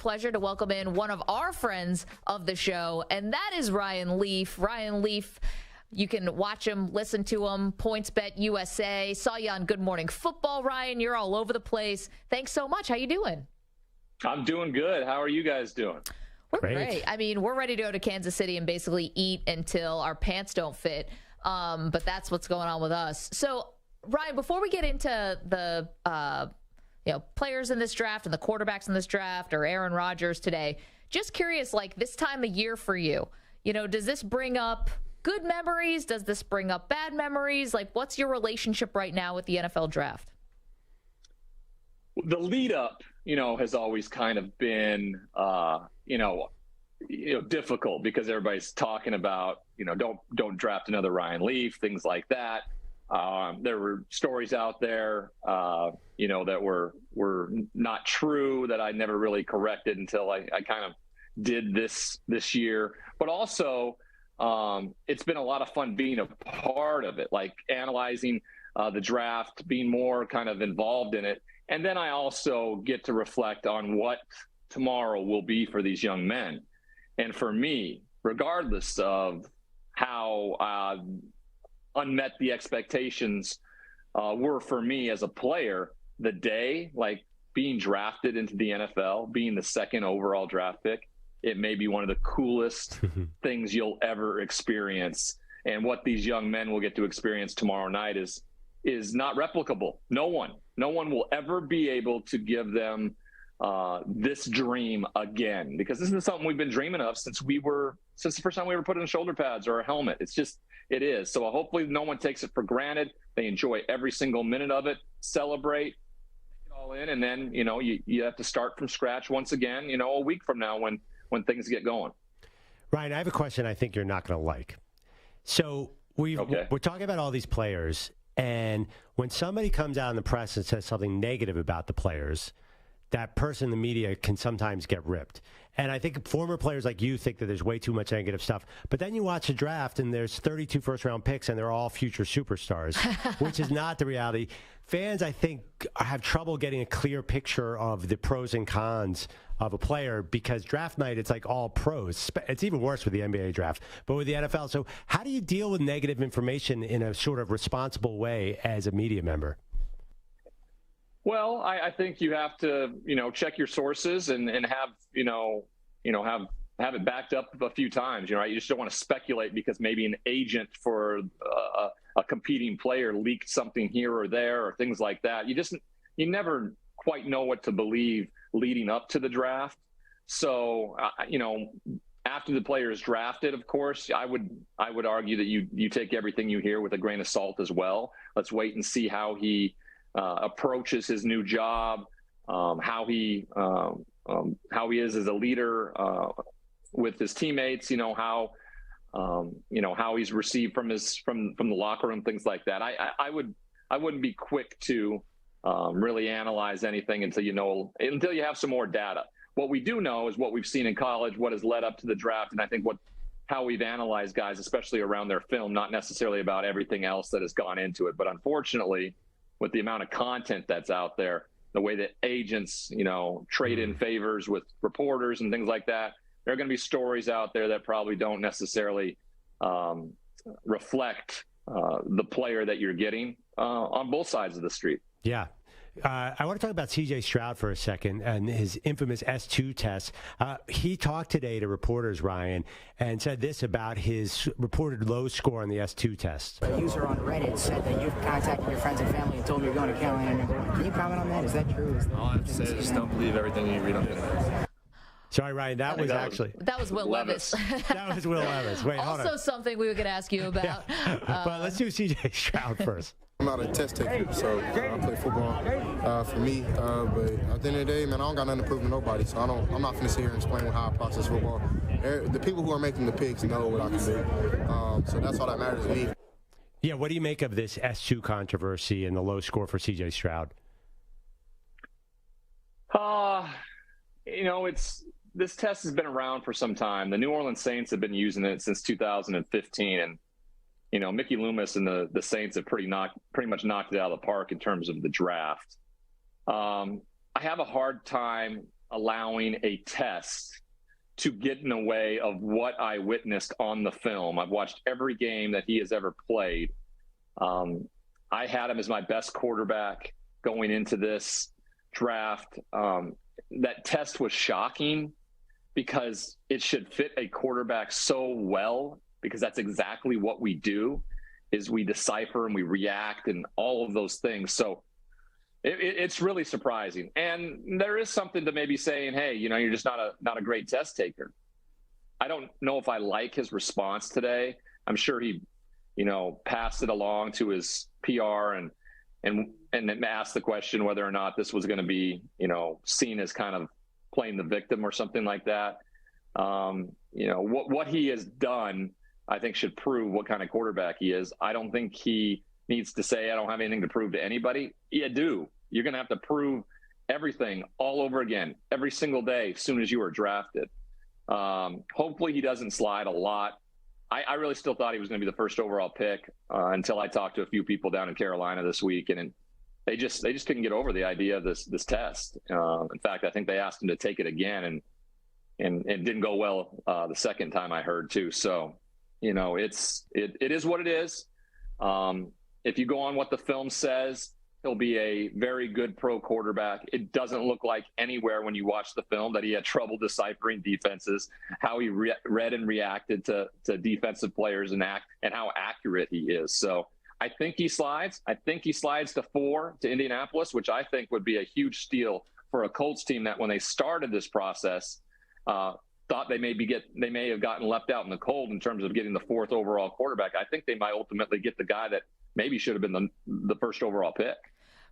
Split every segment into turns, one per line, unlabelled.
pleasure to welcome in one of our friends of the show, and that is Ryan Leaf. Ryan Leaf, you can watch him, listen to him, PointsBet USA. Saw you on Good Morning Football, Ryan. You're all over the place. Thanks so much. How you doing?
I'm doing good. How are you guys doing?
We're great. I mean, we're ready to go to Kansas City and basically eat until our pants don't fit. But that's what's going on with us. So, Ryan, before we get into the players in this draft and the quarterbacks in this draft or Aaron Rodgers today, just curious, like this time of year for you, does this bring up good memories? Does this bring up bad memories? Like, what's your relationship right now with the NFL draft?
The lead up, has always kind of been, difficult because everybody's talking about, don't draft another Ryan Leaf, things like that. There were stories out there, that were not true that I never really corrected until I kind of did this year. But also, it's been a lot of fun being a part of it, like analyzing the draft, being more kind of involved in it. And then I also get to reflect on what tomorrow will be for these young men. And for me, regardless of how unmet the expectations were for me as a player, the day, like being drafted into the NFL, being the second overall draft pick, it may be one of the coolest things you'll ever experience. And what these young men will get to experience tomorrow night is not replicable. No one will ever be able to give them this dream again, because this is something we've been dreaming of since the first time we were put in shoulder pads or a helmet. It is. So hopefully no one takes it for granted. They enjoy every single minute of it, celebrate, take it all in. And then, you have to start from scratch once again, a week from now when things get going.
Ryan, I have a question I think you're not going to like. So we're talking about all these players, and when somebody comes out in the press and says something negative about the players, that person in the media can sometimes get ripped. And I think former players like you think that there's way too much negative stuff. But then you watch a draft and there's 32 first-round picks and they're all future superstars, which is not the reality. Fans, I think, have trouble getting a clear picture of the pros and cons of a player because draft night, it's like all pros. It's even worse with the NBA draft, but with the NFL. So how do you deal with negative information in a sort of responsible way as a media member?
Well, I think you have to, check your sources and have, have it backed up a few times. You just don't want to speculate because maybe an agent for a competing player leaked something here or there or things like that. You never quite know what to believe leading up to the draft. So, after the player is drafted, of course, I would argue that you take everything you hear with a grain of salt as well. Let's wait and see how he approaches his new job, how he is as a leader with his teammates. How he's received from the locker room, things like that. I wouldn't be quick to really analyze anything until you have some more data. What we do know is what we've seen in college, what has led up to the draft, and I think how we've analyzed guys, especially around their film, not necessarily about everything else that has gone into it. But unfortunately, with the amount of content that's out there, the way that agents, trade in favors with reporters and things like that, there are going to be stories out there that probably don't necessarily reflect the player that you're getting on both sides of the street.
Yeah. I want to talk about C.J. Stroud for a second and his infamous S2 test. He talked today to reporters, Ryan, and said this about his reported low score on the S2 test.
A user on Reddit said that you've contacted your friends and family and told them you're going to Carolina. Can you comment on that? Is that true?
All I have to say is just don't believe everything you read on the internet.
Sorry, Ryan, that was
Will Levis.
That was Will Levis. Wait, hold on.
Also something we were going to ask you about.
But let's do C.J. Stroud first.
I'm not a test taker, so I play football for me. But at the end of the day, man, I don't got nothing to prove to nobody, so I'm not finna sit here and explain how I process football. The people who are making the picks know what I can do, so that's all that matters to me.
Yeah, what do you make of this S2 controversy and the low score for C.J. Stroud?
This test has been around for some time. The New Orleans Saints have been using it since 2015, and Mickey Loomis and the Saints have pretty much knocked it out of the park in terms of the draft. I have a hard time allowing a test to get in the way of what I witnessed on the film. I've watched every game that he has ever played. I had him as my best quarterback going into this draft. That test was shocking because it should fit a quarterback so well, because that's exactly what we do, is we decipher and we react and all of those things. So it's really surprising. And there is something to maybe saying, hey, you're just not a great test taker. I don't know if I like his response today. I'm sure he, passed it along to his PR and asked the question whether or not this was going to be, seen as kind of playing the victim or something like that. What he has done, I think, should prove what kind of quarterback he is. I don't think he needs to say, I don't have anything to prove to anybody. You do. You're going to have to prove everything all over again, every single day, as soon as you were drafted. Hopefully he doesn't slide a lot. I really still thought he was going to be the first overall pick until I talked to a few people down in Carolina this week, and they just couldn't get over the idea of this test. In fact, I think they asked him to take it again, and it didn't go well the second time, I heard too. So, it is what it is. If you go on what the film says, he'll be a very good pro quarterback. It doesn't look like anywhere when you watch the film that he had trouble deciphering defenses, how he read and reacted to defensive players and how accurate he is. So I think he slides. I think he slides to 4 to Indianapolis, which I think would be a huge steal for a Colts team that when they started this process, thought they may have gotten left out in the cold in terms of getting the 4th overall quarterback. I think they might ultimately get the guy that maybe should have been the first overall pick.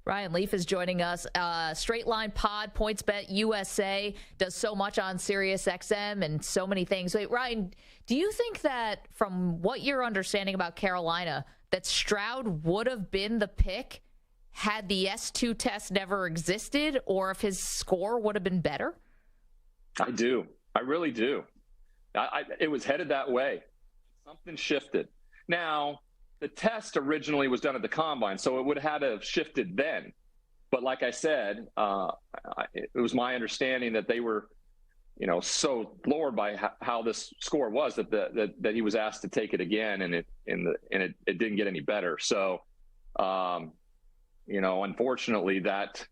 Ryan Leaf is joining us. Straight Line Pod, PointsBet USA, does so much on Sirius XM and so many things. Wait, Ryan, do you think that from what you're understanding about Carolina, that Stroud would have been the pick had the S2 test never existed, or if his score would have been better?
I do. I really do. It was headed that way. Something shifted. Now, the test originally was done at the combine, so it would have had to have shifted then. But like I said, it was my understanding that they were, so floored by how this score was that he was asked to take it again, and it didn't get any better. So, unfortunately, that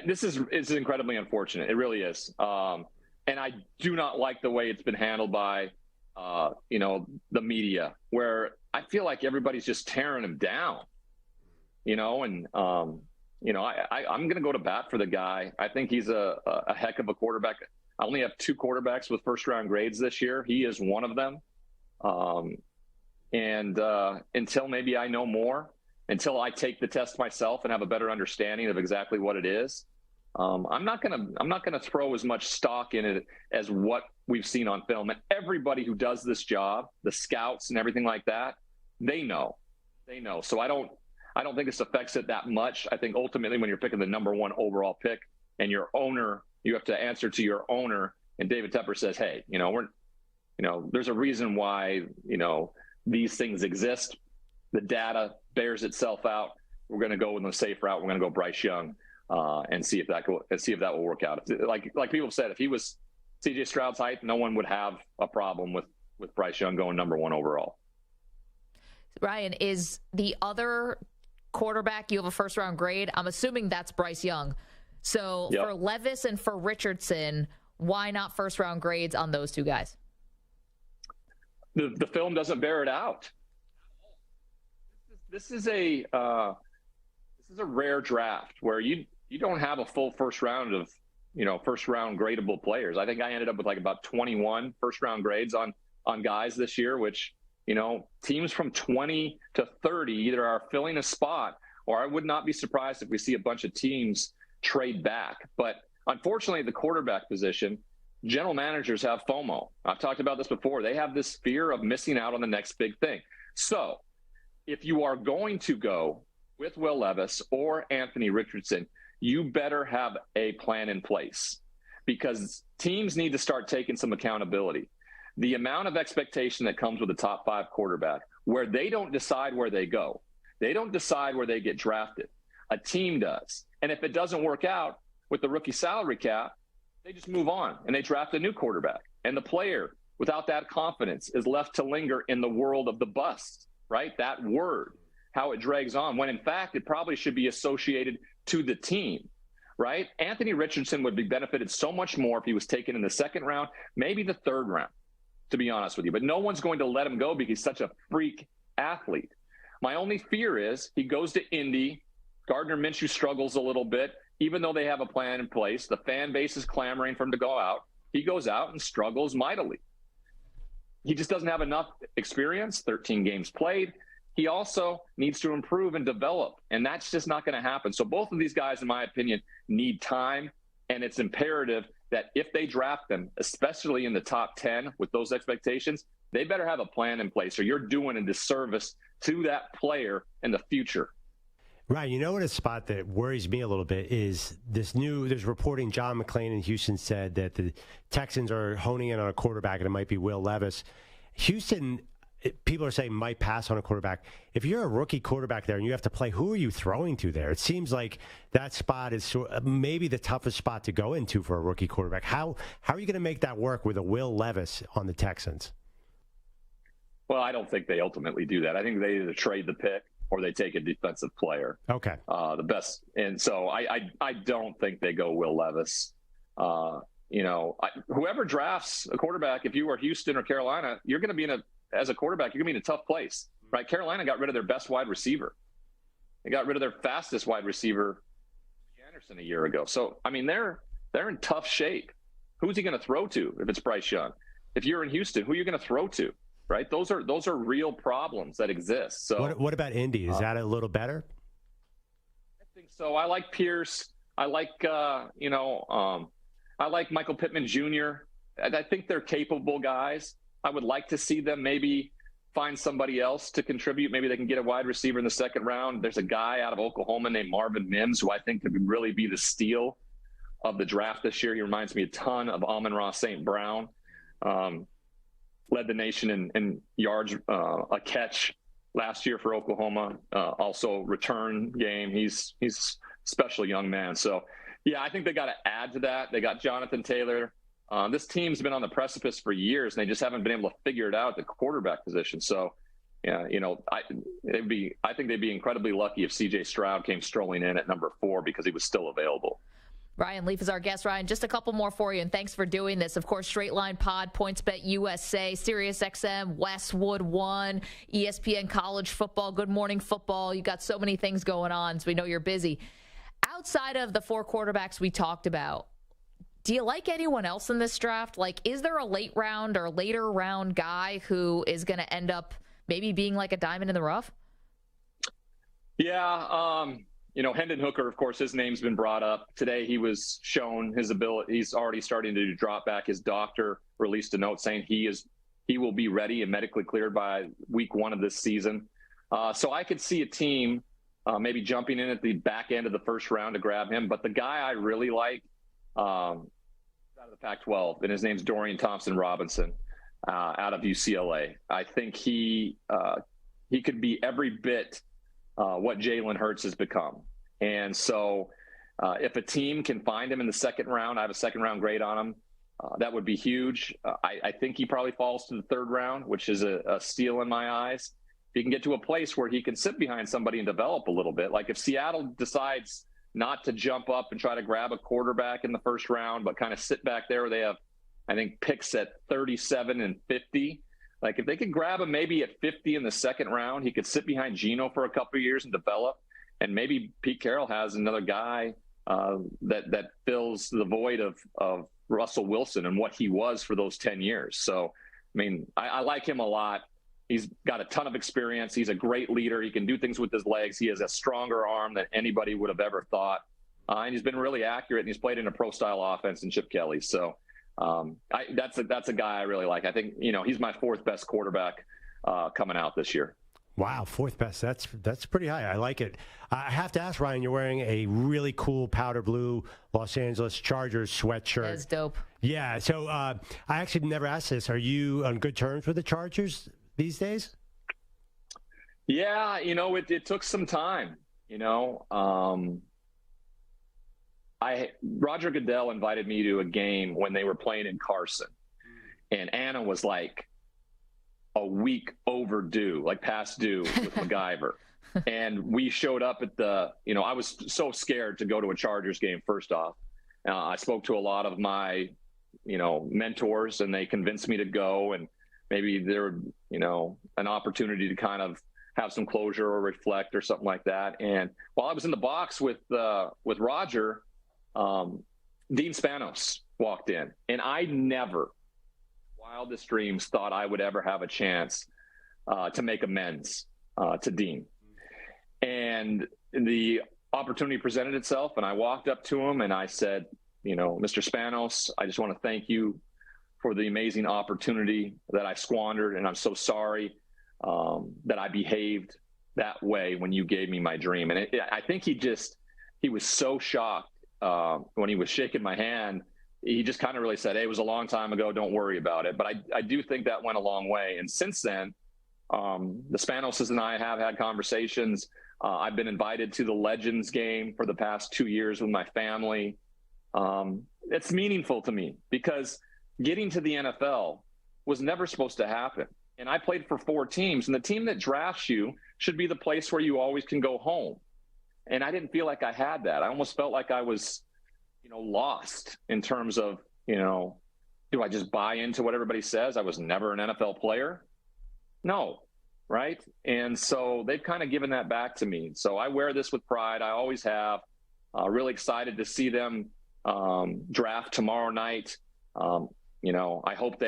this is incredibly unfortunate. It really is, and I do not like the way it's been handled by the media, where I feel like everybody's just tearing him down, and I'm going to go to bat for the guy. I think he's a heck of a quarterback. I only have 2 quarterbacks with first round grades this year. He is one of them. And until maybe I know more, until I take the test myself and have a better understanding of exactly what it is, I'm not gonna throw as much stock in it as what we've seen on film. And everybody who does this job, the scouts and everything like that, they know. So I don't think this affects it that much. I think ultimately when you're picking the number 1 overall pick and your owner, you have to answer to your owner. And David Tepper says, hey, there's a reason why, these things exist. The data bears itself out. We're going to go in the safe route. We're going to go Bryce Young. And see if that will work out. Like people said, if he was CJ Stroud's height, no one would have a problem with Bryce Young going number 1 overall.
Ryan, is the other quarterback you have a first round grade? I'm assuming that's Bryce Young. So yep. For Levis and for Richardson, why not first round grades on those 2 guys?
The film doesn't bear it out. This is a rare draft where you don't have a full first round of, first round gradable players. I think I ended up with like about 21 first round grades on guys this year, which, teams from 20 to 30 either are filling a spot, or I would not be surprised if we see a bunch of teams trade back. But unfortunately, the quarterback position, general managers have FOMO. I've talked about this before. They have this fear of missing out on the next big thing. So if you are going to go with Will Levis or Anthony Richardson, you better have a plan in place, because teams need to start taking some accountability. The amount of expectation that comes with a top 5 quarterback, where they don't decide where they go. They don't decide where they get drafted. A team does. And if it doesn't work out, with the rookie salary cap, they just move on and they draft a new quarterback. And the player, without that confidence, is left to linger in the world of the bust, right? That word, how it drags on, when in fact it probably should be associated to the team, right? Anthony Richardson would be benefited so much more if he was taken in the second round, maybe the third round, to be honest with you. But no one's going to let him go because he's such a freak athlete. My only fear is he goes to Indy. Gardner Minshew struggles a little bit. Even though they have a plan in place, the fan base is clamoring for him to go out. He goes out and struggles mightily. He just doesn't have enough experience, 13 games played. He also needs to improve and develop, and that's just not going to happen. So both of these guys, in my opinion, need time, and it's imperative that if they draft them, especially in the top 10 with those expectations, they better have a plan in place or you're doing a disservice to that player in the future.
Right. You know what, a spot that worries me a little bit is there's reporting John McClain in Houston said that the Texans are honing in on a quarterback and it might be Will Levis. Houston, people are saying might pass on a quarterback. If you're a rookie quarterback there and you have to play, who are you throwing to there? It seems like that spot is maybe the toughest spot to go into for a rookie quarterback. How are you going to make that work with a Will Levis on the Texans?
Well, I don't think they ultimately do that. I think they either trade the pick or they take a defensive player.
Okay.
The best. And so I don't think they go Will Levis. Whoever drafts a quarterback, if you are Houston or Carolina, you're going to be as a quarterback, you're going to be in a tough place, right? Carolina got rid of their best wide receiver. They got rid of their fastest wide receiver, Anderson, a year ago. So, I mean, they're in tough shape. Who's he going to throw to if it's Bryce Young? If you're in Houston, who are you going to throw to? Right, those are real problems that exist. So,
what about Indy? Is that a little better?
I think so. I like Pierce. I like I like Michael Pittman Jr. I think they're capable guys. I would like to see them maybe find somebody else to contribute. Maybe they can get a wide receiver in the second round. There's a guy out of Oklahoma named Marvin Mims who I think could really be the steal of the draft this year. He reminds me a ton of Amon-Ra St. Brown. Led the nation in yards a catch last year for Oklahoma. Also return game. He's a special young man. So, yeah, I think they got to add to that. They got Jonathan Taylor. This team's been on the precipice for years, and they just haven't been able to figure it out at the quarterback position. So, yeah, I think they'd be incredibly lucky if C.J. Stroud came strolling in at number 4 because he was still available.
Ryan Leaf is our guest. Ryan, just a couple more for you, and thanks for doing this. Of course, Straight Line Pod, PointsBet USA, SiriusXM, Westwood One, ESPN College Football, Good Morning Football. You got so many things going on, so we know you're busy. Outside of the 4 quarterbacks we talked about, do you like anyone else in this draft? Like, is there a late round or later round guy who is going to end up maybe being like a diamond in the rough?
Yeah, Hendon Hooker, of course, his name's been brought up. Today he was shown his ability. He's already starting to drop back. His doctor released a note saying he will be ready and medically cleared by week 1 of this season. So I could see a team maybe jumping in at the back end of the first round to grab him. But the guy I really like out of the Pac-12, and his name's Dorian Thompson-Robinson out of UCLA. I think he could be every bit what Jalen Hurts has become. And so if a team can find him in the second round, I have a second round grade on him. That would be huge. I think he probably falls to the third round, which is a steal in my eyes. If he can get to a place where he can sit behind somebody and develop a little bit, like if Seattle decides not to jump up and try to grab a quarterback in the first round, but kind of sit back there where they have, I think, picks at 37 and 50. Like if they could grab him maybe at 50 in the second round, he could sit behind Geno for a couple of years and develop. And maybe Pete Carroll has another guy that fills the void of Russell Wilson and what he was for those 10 years. So, I mean, I like him a lot. He's got a ton of experience. He's a great leader. He can do things with his legs. He has a stronger arm than anybody would have ever thought. And he's been really accurate, and he's played in a pro-style offense in Chip Kelly. So that's a guy I really like. I think, he's my 4th best quarterback coming out this year.
Wow, 4th best. That's pretty high. I like it. I have to ask, Ryan, you're wearing a really cool powder blue Los Angeles Chargers sweatshirt.
That's dope.
Yeah, so I actually never asked this. Are you on good terms with the Chargers these days? Yeah,
it took some time. Roger Goodell invited me to a game when they were playing in Carson, and Anna was like a week overdue, like past due with MacGyver. And we showed up at I was so scared to go to a Chargers game. First off, I spoke to a lot of my, mentors, and they convinced me to go, and maybe there, an opportunity to kind of have some closure or reflect or something like that. And while I was in the box with Roger, Dean Spanos walked in, and I never, wildest dreams, thought I would ever have a chance to make amends to Dean. And the opportunity presented itself, and I walked up to him and I said, Mr. Spanos, I just want to thank you for the amazing opportunity that I squandered, and I'm so sorry that I behaved that way when you gave me my dream. And I think he was so shocked when he was shaking my hand. He just kind of really said, hey, it was a long time ago, don't worry about it. But I do think that went a long way. And since then, the Spanoses and I have had conversations. I've been invited to the Legends game for the past 2 years with my family. It's meaningful to me because getting to the NFL was never supposed to happen. And I played for 4 teams, and the team that drafts you should be the place where you always can go home. And I didn't feel like I had that. I almost felt like I was, lost in terms of, do I just buy into what everybody says? I was never an NFL player. No. Right. And so they've kind of given that back to me. So I wear this with pride. I always have. Really excited to see them draft tomorrow night. I hope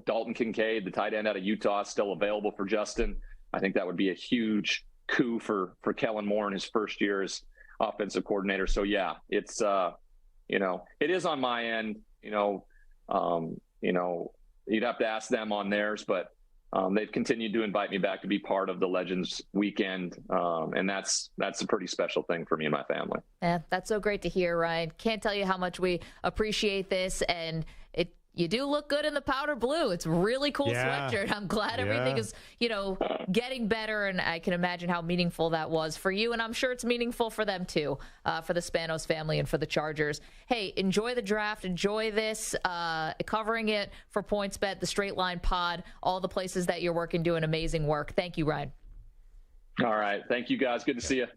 Dalton Kincaid, the tight end out of Utah, is still available for Justin. I think that would be a huge coup for Kellen Moore in his first year as offensive coordinator. So yeah, it's it is on my end. You'd have to ask them on theirs, but they've continued to invite me back to be part of the Legends weekend. And that's a pretty special thing for me and my family.
Yeah, that's so great to hear, Ryan. Can't tell you how much we appreciate this. And you do look good in the powder blue. It's a really cool sweatshirt. I'm glad everything is, getting better. And I can imagine how meaningful that was for you. And I'm sure it's meaningful for them too, for the Spanos family and for the Chargers. Hey, enjoy the draft. Enjoy this, covering it for PointsBet, the Straight Line Pod, all the places that you're working, doing amazing work. Thank you, Ryan.
All right. Thank you, guys. Good to see you.